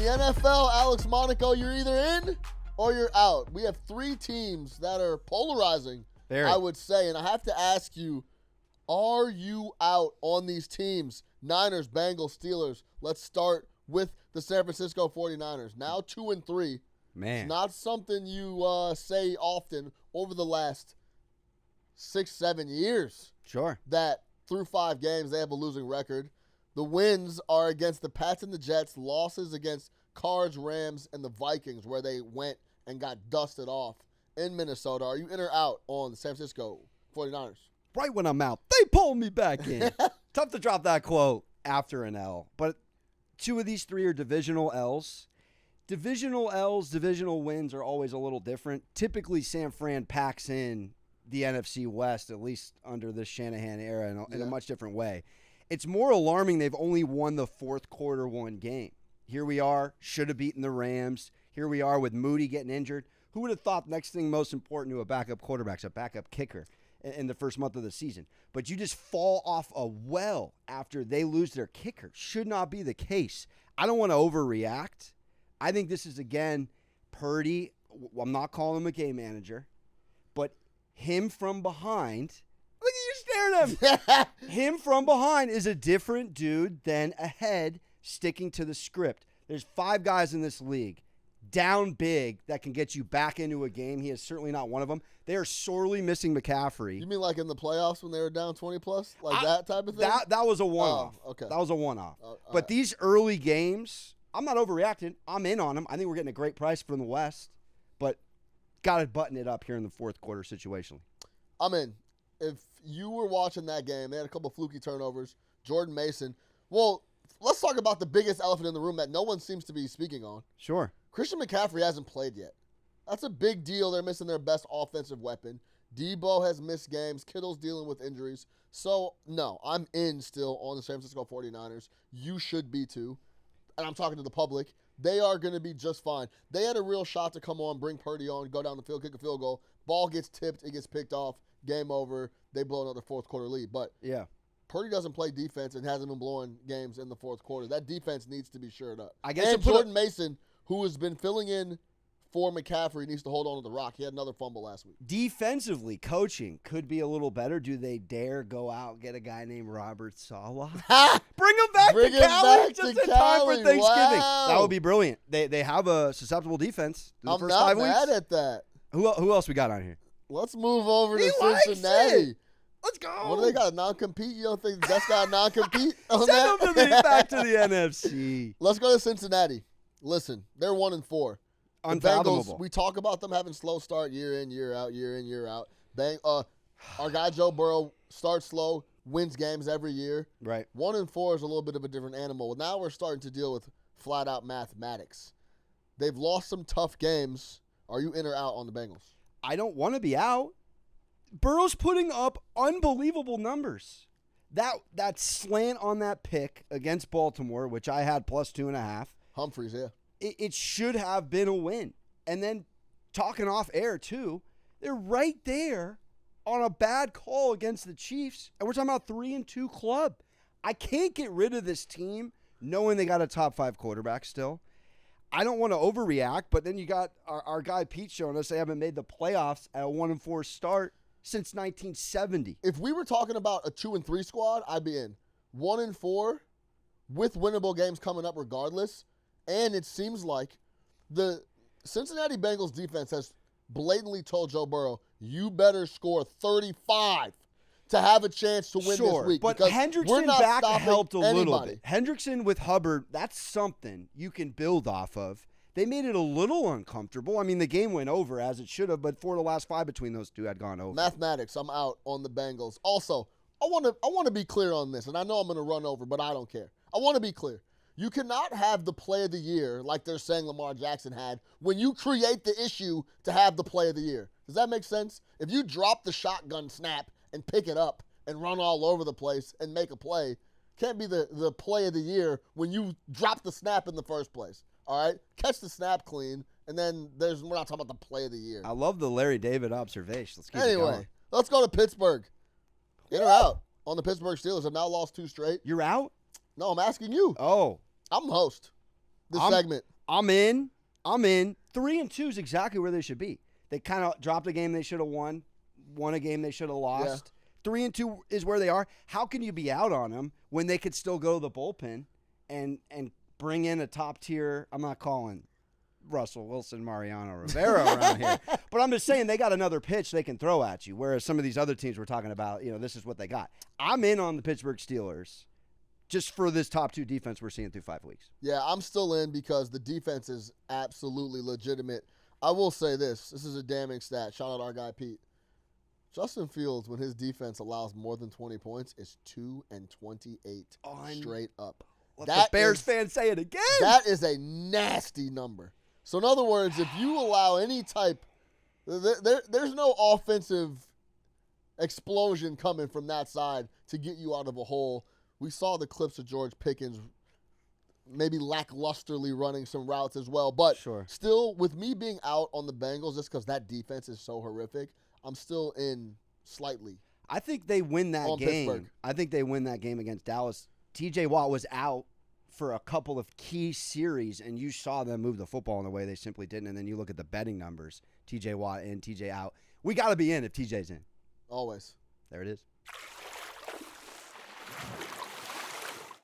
NFL, Alex Monaco, you're either in or you're out. We have three teams that are polarizing, I would say. And I have to ask you, are you out on these teams? Niners, Bengals, Steelers. Let's start with the San Francisco 49ers. Now 2-3. Man. It's not something you say often over the last 6-7 years. Sure. That through 5 games, they have a losing record. The wins are against the Pats and the Jets. Losses against Cards, Rams, and the Vikings, where they went and got dusted off in Minnesota. Are you in or out on the San Francisco 49ers? Right when I'm out, they pulled me back in. Tough to drop that quote after an L. But 2 of these 3 are divisional L's. Divisional L's, divisional wins are always a little different. Typically, San Fran packs in the NFC West, at least under this Shanahan era, in a much different way. It's more alarming they've only won the fourth quarter one game. Here we are, should have beaten the Rams. Here we are with Moody getting injured. Who would have thought next thing most important to a backup quarterback is a backup kicker in the first month of the season? But you just fall off a well after they lose their kicker. Should not be the case. I don't want to overreact. I think this is, again, Purdy. I'm not calling him a game manager, but him from behind. Look at you staring at him. Him from behind is a different dude than ahead sticking to the script. There's 5 guys in this league down big that can get you back into a game. He is certainly not one of them. They are sorely missing McCaffrey. You mean like in the playoffs when they were down 20+? Like that type of thing? That was a one-off. Oh, okay. That was a one-off. But these early games, I'm not overreacting. I'm in on them. I think we're getting a great price from the West. But got to button it up here in the fourth quarter situationally. I'm in. If you were watching that game, they had a couple of fluky turnovers. Jordan Mason. Well, let's talk about the biggest elephant in the room that no one seems to be speaking on. Sure. Christian McCaffrey hasn't played yet. That's a big deal. They're missing their best offensive weapon. Debo has missed games. Kittle's dealing with injuries. So, no, I'm in still on the San Francisco 49ers. You should be too. And I'm talking to the public. They are going to be just fine. They had a real shot to come on, bring Purdy on, go down the field, kick a field goal. Ball gets tipped. It gets picked off. Game over. They blow another fourth quarter lead. But yeah, Purdy doesn't play defense and hasn't been blowing games in the fourth quarter. That defense needs to be shored up. I guess and Jordan Mason, who has been filling in for McCaffrey, needs to hold on to the rock. He had another fumble last week. Defensively, coaching could be a little better. Do they dare go out and get a guy named Robert Saleh? Bring him back to Cali just in time for Thanksgiving. Wow. That would be brilliant. They have a susceptible defense through the first 5 weeks. I'm not mad at that. Who else we got on here? Let's move over to Cincinnati. Let's go. What do they got, a non-compete? You don't think the Jets got a non-compete on Send that? them back to the NFC. Let's go to Cincinnati. Listen, they're 1-4. Unfathomable. Bengals, we talk about them having slow start year in, year out, year in, year out. Our guy Joe Burrow starts slow, wins games every year. Right. 1-4 is a little bit of a different animal. Now we're starting to deal with flat-out mathematics. They've lost some tough games. Are you in or out on the Bengals? I don't want to be out. Burrow's putting up unbelievable numbers. That slant on that pick against Baltimore, which I had plus 2.5. Humphreys, yeah. It should have been a win. And then talking off air, too, they're right there on a bad call against the Chiefs. And we're talking about 3-2 club. I can't get rid of this team knowing they got a top 5 quarterback still. I don't want to overreact, but then you got our guy Pete showing us they haven't made the playoffs at a 1-4 start since 1970. If we were talking about a 2-3 squad, I'd be in. 1-4 with winnable games coming up regardless. And it seems like the Cincinnati Bengals defense has blatantly told Joe Burrow, you better score 35 to have a chance to win this week. But Hendrickson back helped a little bit. Hendrickson with Hubbard, that's something you can build off of. They made it a little uncomfortable. I mean, the game went over as it should have, but 4 of the last 5 between those two had gone over. Mathematics, I'm out on the Bengals. Also, I want to be clear on this, and I know I'm going to run over, but I don't care. I want to be clear. You cannot have the play of the year like they're saying Lamar Jackson had when you create the issue to have the play of the year. Does that make sense? If you drop the shotgun snap and pick it up and run all over the place and make a play, can't be the play of the year when you drop the snap in the first place. All right? Catch the snap clean, and then we're not talking about the play of the year. I love the Larry David observation. Let's keep it Anyway, going. let's go to Pittsburgh. In or out on the Pittsburgh Steelers. Have now lost 2 straight. You're out? No, I'm asking you. Oh. I'm the host this segment. I'm in. 3-2 is exactly where they should be. They kind of dropped a game they should have won a game they should have lost. 3-2 is where they are. How can you be out on them when they could still go to the bullpen and bring in a top tier? I'm not calling Russell Wilson, Mariano Rivera around here, but I'm just saying they got another pitch they can throw at you. Whereas some of these other teams we're talking about, this is what they got. I'm in on the Pittsburgh Steelers just for this top 2 defense we're seeing through 5 weeks. Yeah, I'm still in because the defense is absolutely legitimate. I will say this is a damning stat. Shout out our guy Pete. Justin Fields, when his defense allows more than 20 points, is 2-28 straight up. Let the Bears fans say it again. That is a nasty number. So, in other words, if you allow any type, there's no offensive explosion coming from that side to get you out of a hole. We saw the clips of George Pickens maybe lacklusterly running some routes as well. But still, with me being out on the Bengals just because that defense is so horrific, I'm still in slightly. I think they win that game. Pittsburgh. I think they win that game against Dallas. TJ Watt was out for a couple of key series, and you saw them move the football in the way they simply didn't. And then you look at the betting numbers. TJ Watt in, TJ out. We got to be in if TJ's in. Always. There it is.